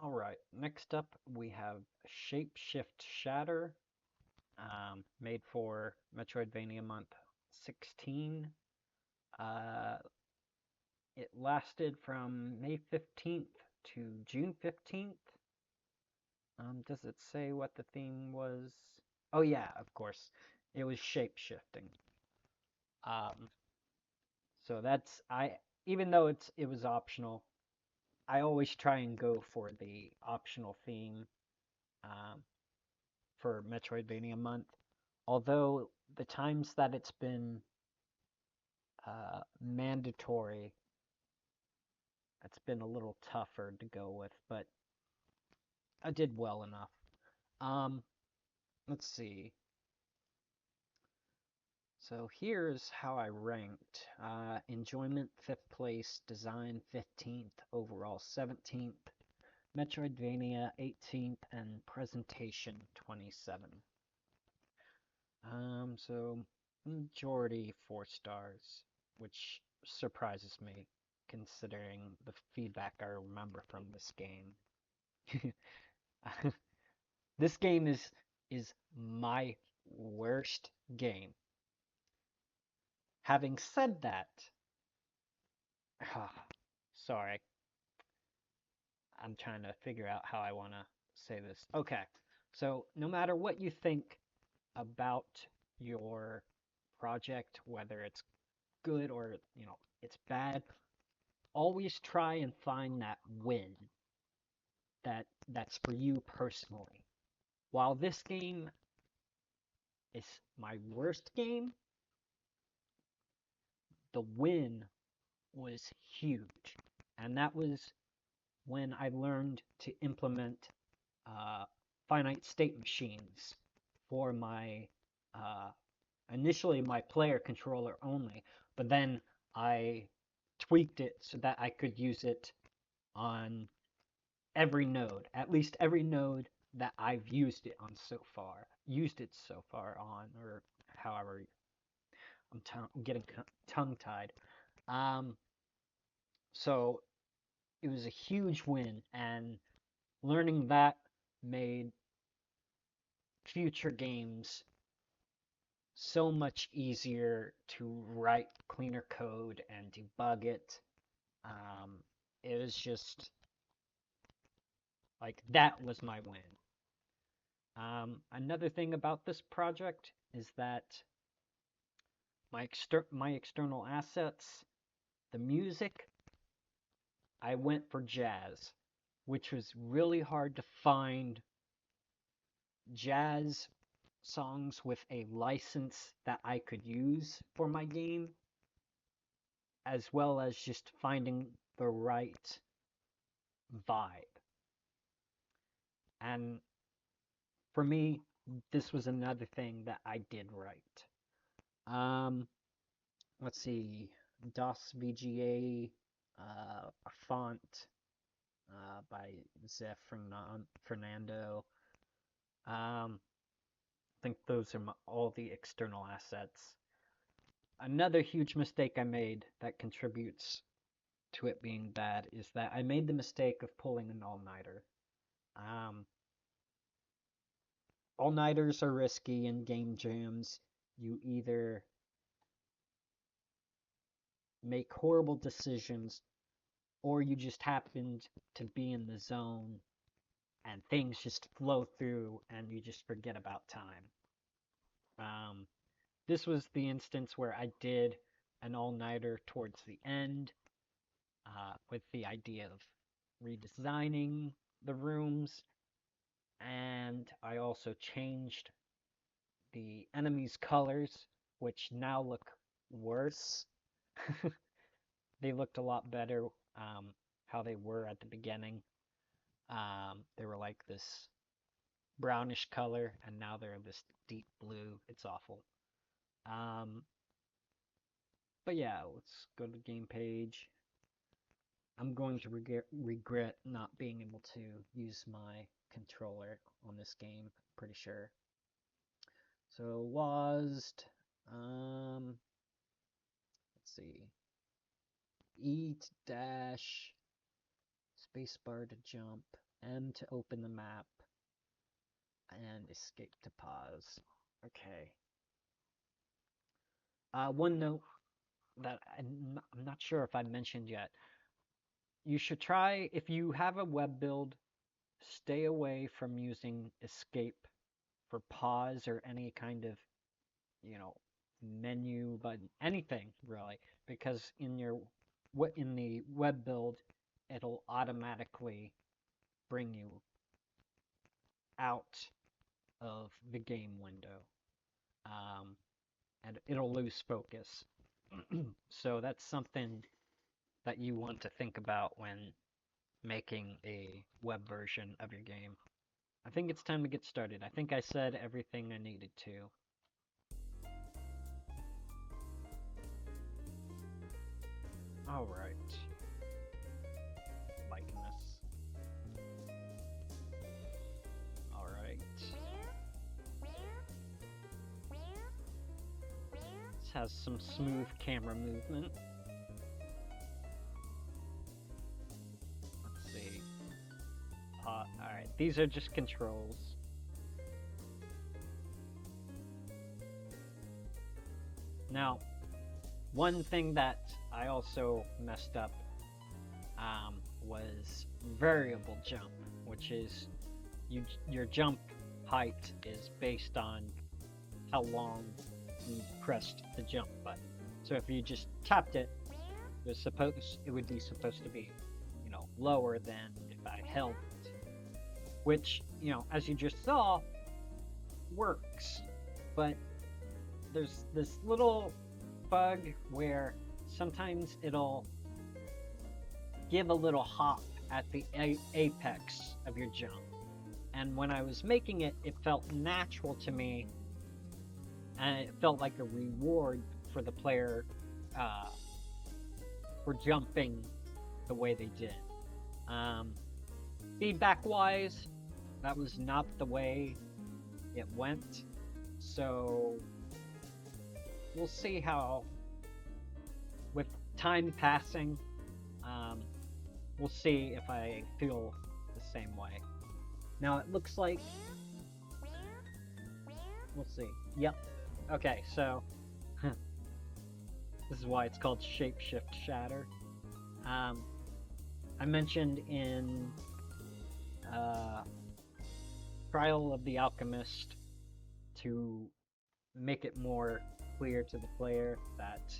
Alright, next up we have Shapeshift Shatter, made for Metroidvania Month 16. Uh, it lasted from May 15th to June 15th. Does it say what the theme was? Oh yeah, of course. It was shape-shifting. Um, so that's even though it was optional, I always try and go for the optional theme. Um, for Metroidvania month. Although the times that it's been mandatory, it's been a little tougher to go with, but I did well enough. Um, let's see. So here's how I ranked. Enjoyment 5th place, design 15th, overall 17th, Metroidvania 18th, and presentation 27. So majority 4 stars, which surprises me considering the feedback I remember from this game. This game is my worst game. Having said that, sorry, I'm trying to figure out how I want to say this. Okay, so no matter what you think about your project, whether it's good or it's bad, always try and find that win that's for you personally. While this game is my worst game, the win was huge. And that was when I learned to implement uh, finite state machines for my uh, initially my player controller only, but then I tweaked it so that I could use it on every node, at least every node that I've used it so far on, or however, I'm getting tongue-tied. Um, so it was a huge win, and learning that made future games so much easier to write cleaner code and debug it. Um, it was just like that was my win. Another thing about this project is that my external assets, the music, I went for jazz, which was really hard to find jazz songs with a license that I could use for my game, as well as just finding the right vibe. And for me, this was another thing that I did right. Um, let's see, DOS VGA, a font by Zeph Fernando. I think those are all the external assets. Another huge mistake I made that contributes to it being bad is that I made the mistake of pulling an all-nighter. Um, all-nighters are risky in game jams. You either make horrible decisions or you just happened to be in the zone and things just flow through and you just forget about time. Um, this was the instance where I did an all-nighter towards the end with the idea of redesigning the rooms, and I also changed the enemies' colors, which now look worse. They looked a lot better how they were at the beginning. They were like this brownish color, and now they're this deep blue. It's awful. Um, but yeah, let's go to the game page. I'm going to regret not being able to use my controller on this game, pretty sure. So WASD, let's see, E dash spacebar to jump, M to open the map, and escape to pause. Okay. One note that I'm not sure if I mentioned yet. You should try, if you have a web build, stay away from using escape for pause or any kind of, menu button, anything really, because in the web build, it'll automatically bring you out of the game window, and it'll lose focus. So that's something that you want to think about when making a web version of your game. I think it's time to get started. I think I said everything I needed to. Alright. Liking this. Alright. This has some smooth camera movement. Let's see. Alright, these are just controls. Now, one thing that I also messed up was variable jump, which is your jump height is based on how long you pressed the jump button. So if you just tapped it, it would be supposed to be, lower than if I held it, which, as you just saw, works. But there's this little bug where sometimes it'll give a little hop at the apex of your jump. And when I was making it, it felt natural to me, and it felt like a reward for the player for jumping the way they did. Feedback-wise, that was not the way it went. So we'll see how, with time passing, we'll see if I feel the same way. Now it looks like, we'll see. Yep. Okay, so this is why it's called Shapeshift Shatter. I mentioned in Trial of the Alchemist to make it more clear to the player that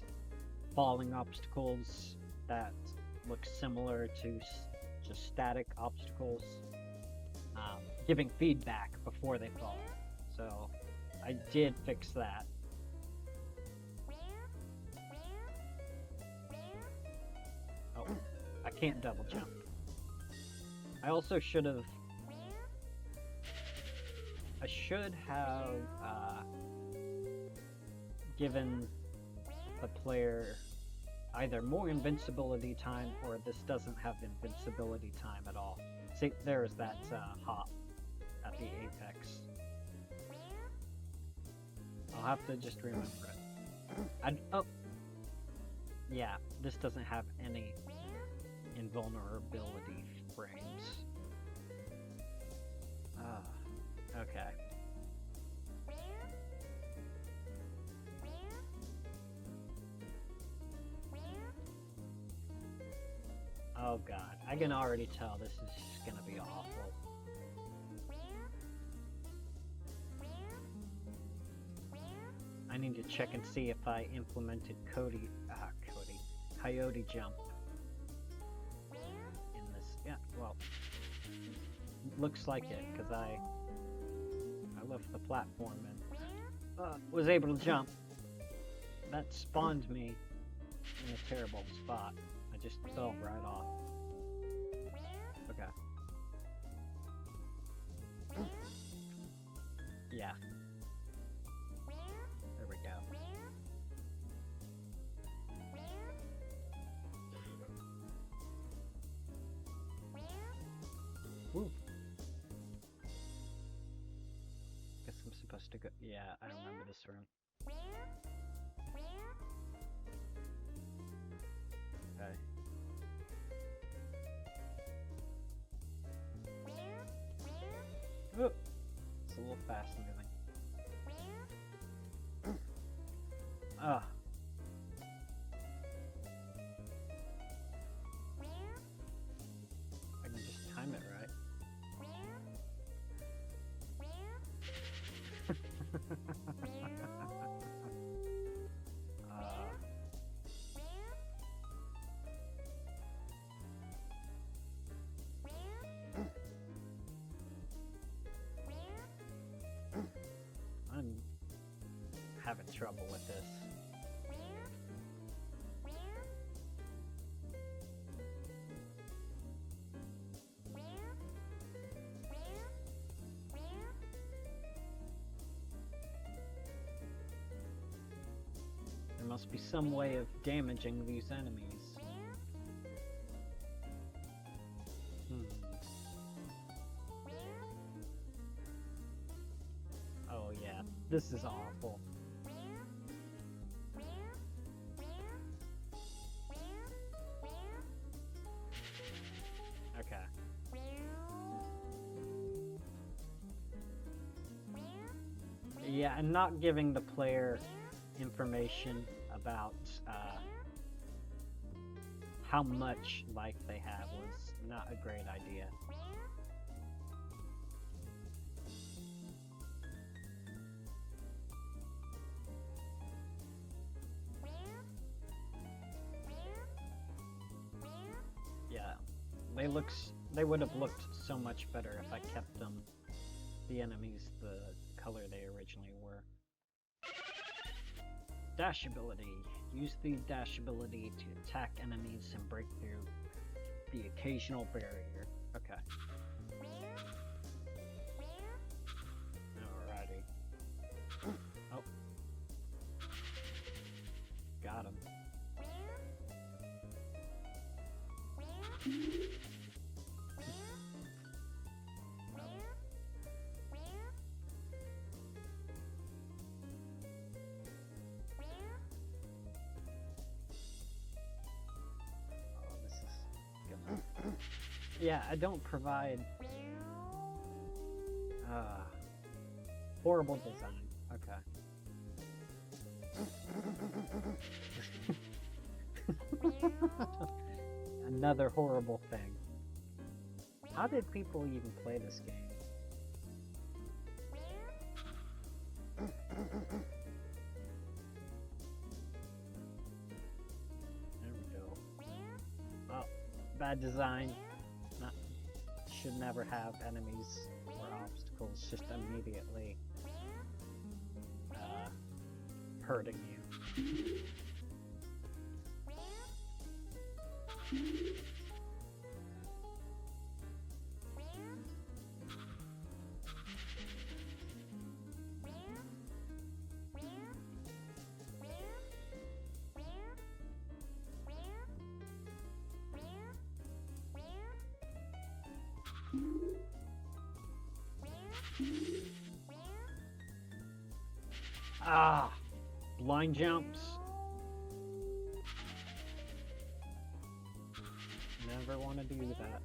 falling obstacles that look similar to just static obstacles, giving feedback before they fall. So I did fix that. Oh, I can't double jump. I also should have given the player either more invincibility time, or this doesn't have invincibility time at all. See, there's that hop at the apex. I'll have to just remember it. Oh, yeah, this doesn't have any invulnerability frames. Okay. Oh god, I can already tell this is just gonna be awful. I need to check and see if I implemented Coyote Jump in this. Yeah, well, looks like it, because I left the platform and was able to jump. That spawned me in a terrible spot. I just fell right off. Okay. Yeah. There we go. Woo. Guess I'm supposed to go. Yeah, I remember this room. Okay. a little fast moving. Ugh. I can just time it right. I'm having trouble with this. There must be some way of damaging these enemies. Oh yeah, this is awful. Okay. Yeah, and not giving the player information about how much life they have was not a great idea. Yeah, they would have looked so much better if I kept them, the enemies, the color they originally were. Dash ability. Use the dash ability to attack enemies and break through the occasional barrier. Okay. Alrighty. Oh. Got him. Yeah, I don't provide horrible design. Okay. Another horrible thing. How did people even play this game? There we go. Oh, bad design. Should never have enemies or obstacles just immediately hurting you. Ah, blind jumps. Never want to do that.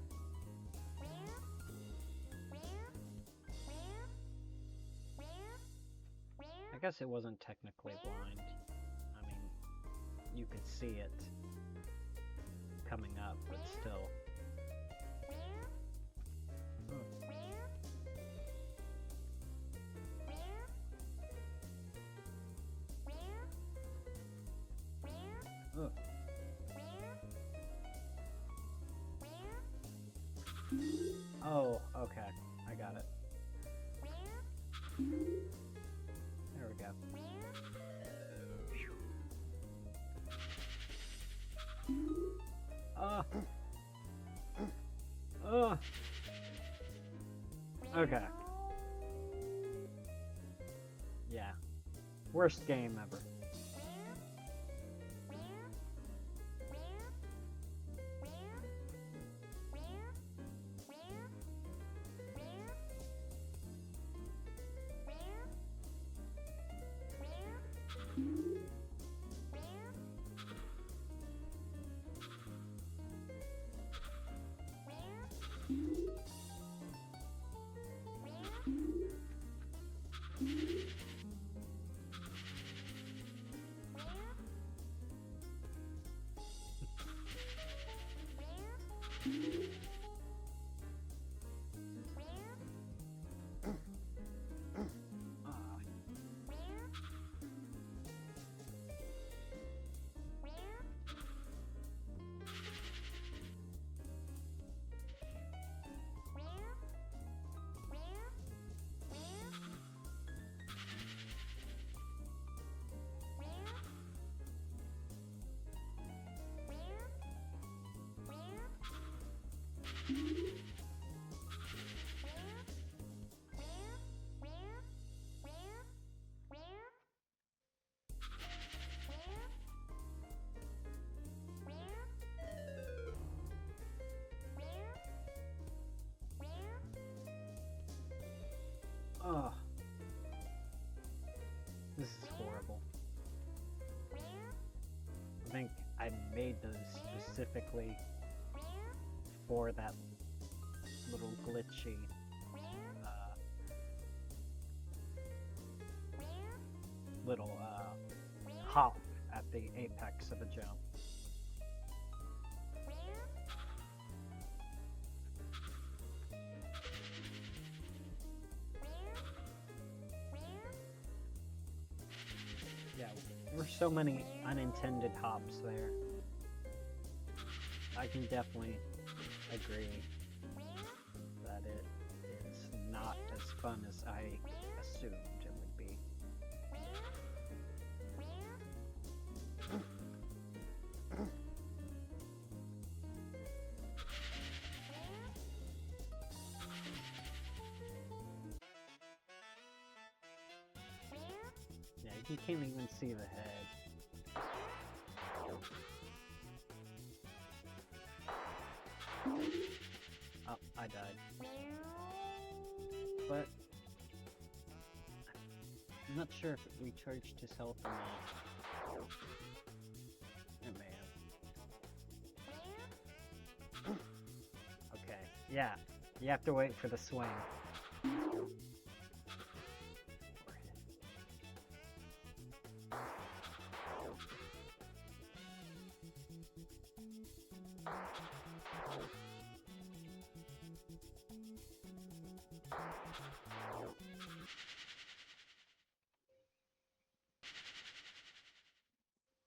I guess it wasn't technically blind. I mean, you could see it coming up, but still. Ugh. Oh, okay. I got it. There we go. Okay. Yeah. Worst game ever. specifically for that little glitchy little hop at the apex of a jump. Yeah, there were so many unintended hops there. I can definitely agree that it is not as fun as I assumed it would be. Yeah, you can't even see the head. Oh, I died. But I'm not sure if it recharged his health or not. It may have. Okay, yeah. You have to wait for the swing.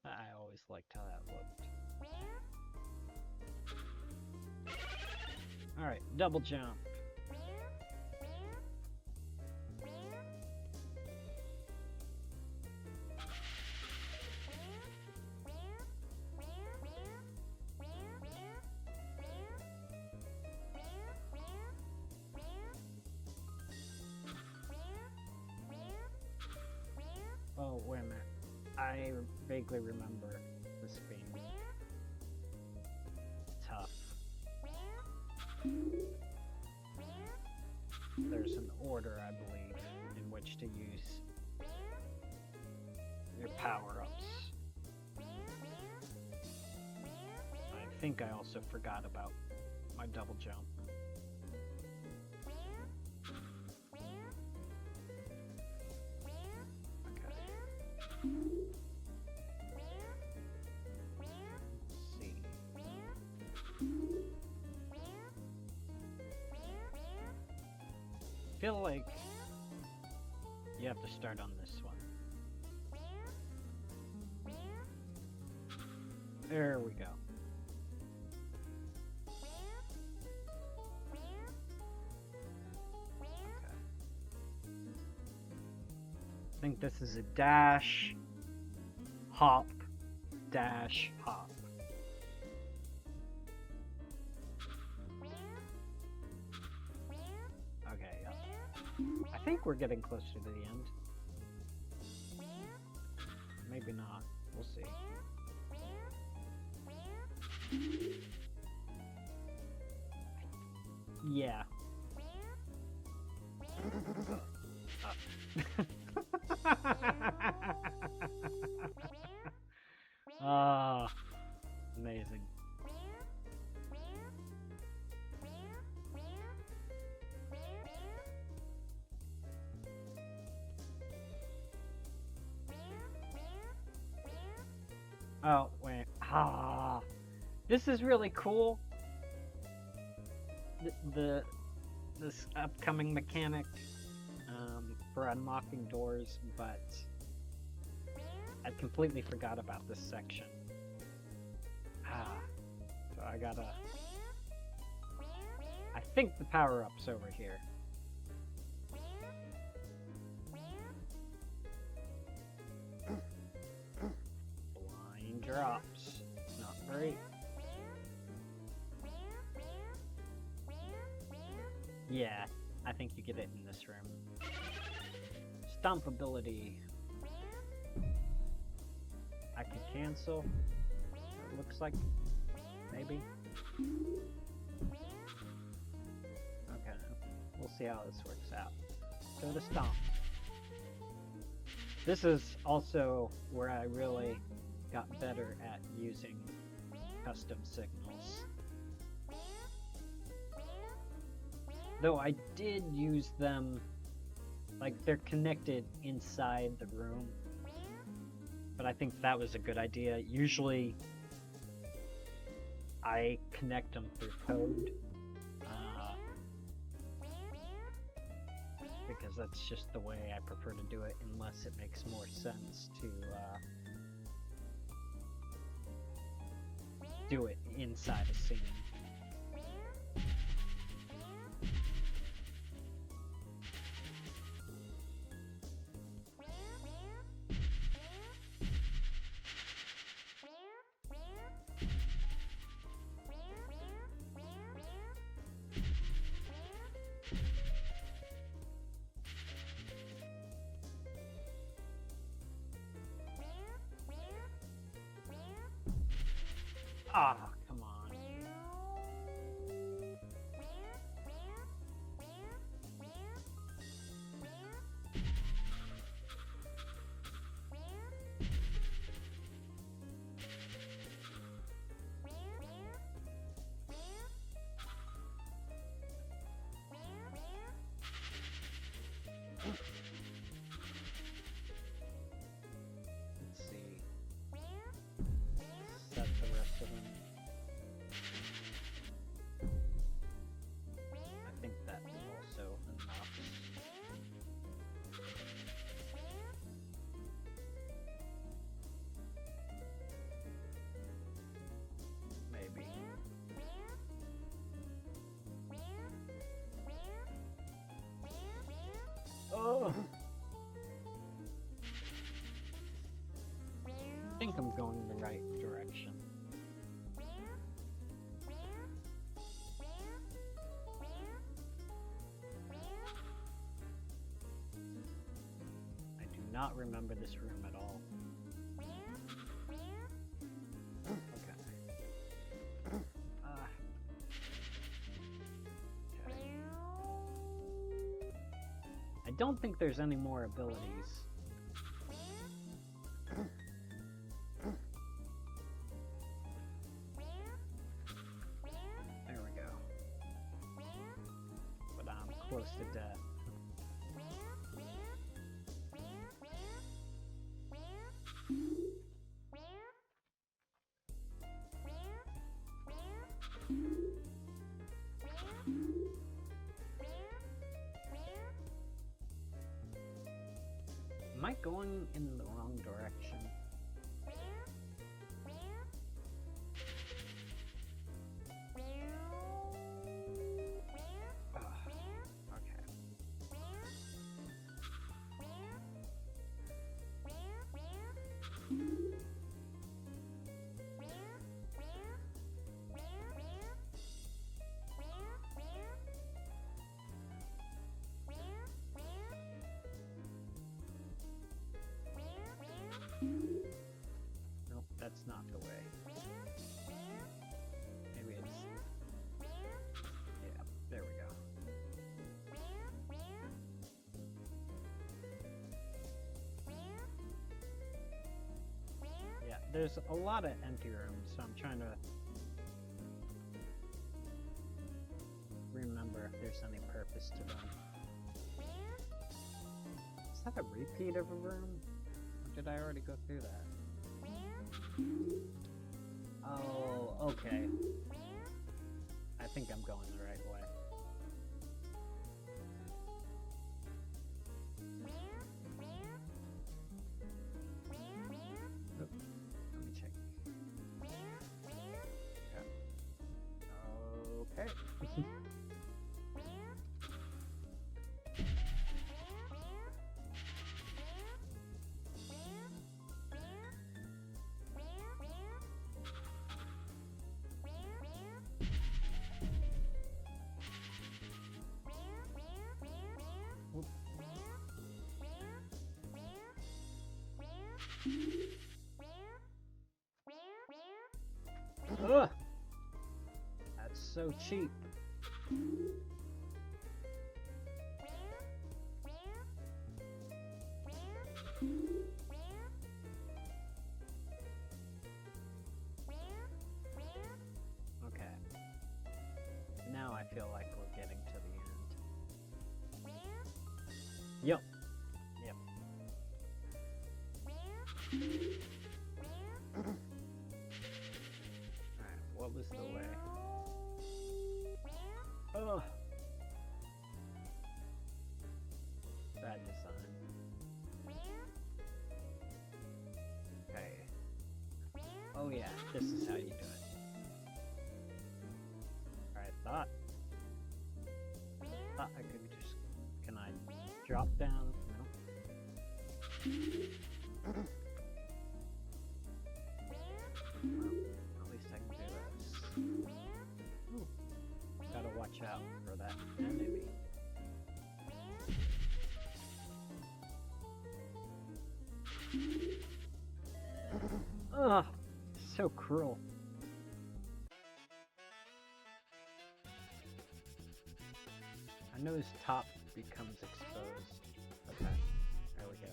I always liked how that looked. Alright, double jump. Oh, wait a minute. I vaguely remember this being tough. There's an order, I believe, in which to use your power-ups. I think I also forgot about my double jump. I feel like you have to start on this one. There we go. Okay. I think this is a dash, hop, dash, hop. Okay, yeah. I think we're getting closer to the end. Maybe not. We'll see. Yeah. Ah, amazing. Oh, wait. Ah, this is really cool. This upcoming mechanic for unlocking doors, but I completely forgot about this section. So I gotta... I think the power-up's over here. Blind drops. Not great. Yeah, I think you get it in this room. Stomp ability. I can cancel. It looks like. Maybe. Okay, we'll see how this works out. So to stomp. This is also where I really got better at using custom signals. Though I did use them, like they're connected inside the room. But I think that was a good idea. Usually I connect them through code. Because that's just the way I prefer to do it, unless it makes more sense to do it inside a scene. Ah, come on. Let's see. Set the rest of them. I think that's also enough. Maybe. Oh! I think I'm going in the right direction. I do not remember this room at all. Okay. Okay. I don't think there's any more abilities. There we go. But I'm close to death. Am I going in the wrong direction? Okay. Nope, that's not the way. Maybe it's... Yeah, there we go. Yeah, there's a lot of empty rooms, so I'm trying to remember if there's any purpose to them. Is that a repeat of a room? Or did I already go through that? Oh, okay. I think I'm going the right way. Oop, let me check. Yeah. Okay. Ugh! That's so cheap. Yep. Yep. Alright, what was the way? Oh! Bad design. Okay. Oh yeah, this is how you do it. Alright, thought I could just... Can I drop down? No. Well, at least I can do this. Ooh. Gotta watch out for that enemy. Ugh, so cruel. I know his top becomes exposed. Okay, there we go.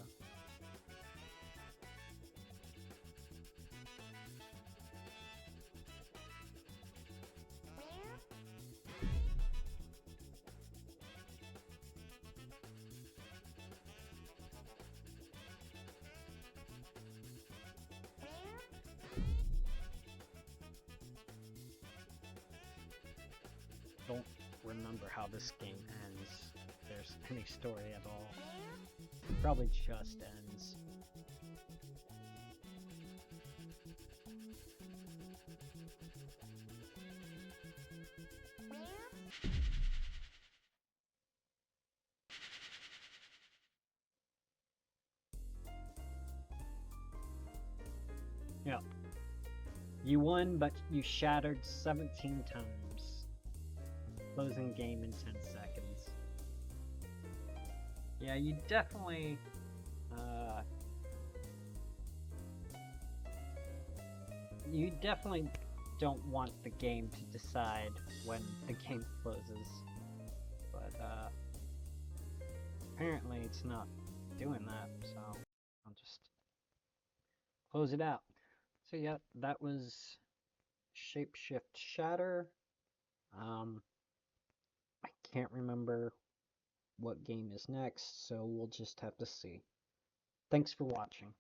Don't remember how this game ends. If there's any story at all. Probably just ends. Yeah. You won, but you shattered 17 times. Closing game in 10 seconds. Yeah, you definitely... you definitely don't want the game to decide when the game closes. But, apparently it's not doing that, so I'll just close it out. So yeah, that was Shapeshift Shatter. I can't remember what game is next, so we'll just have to see. Thanks for watching.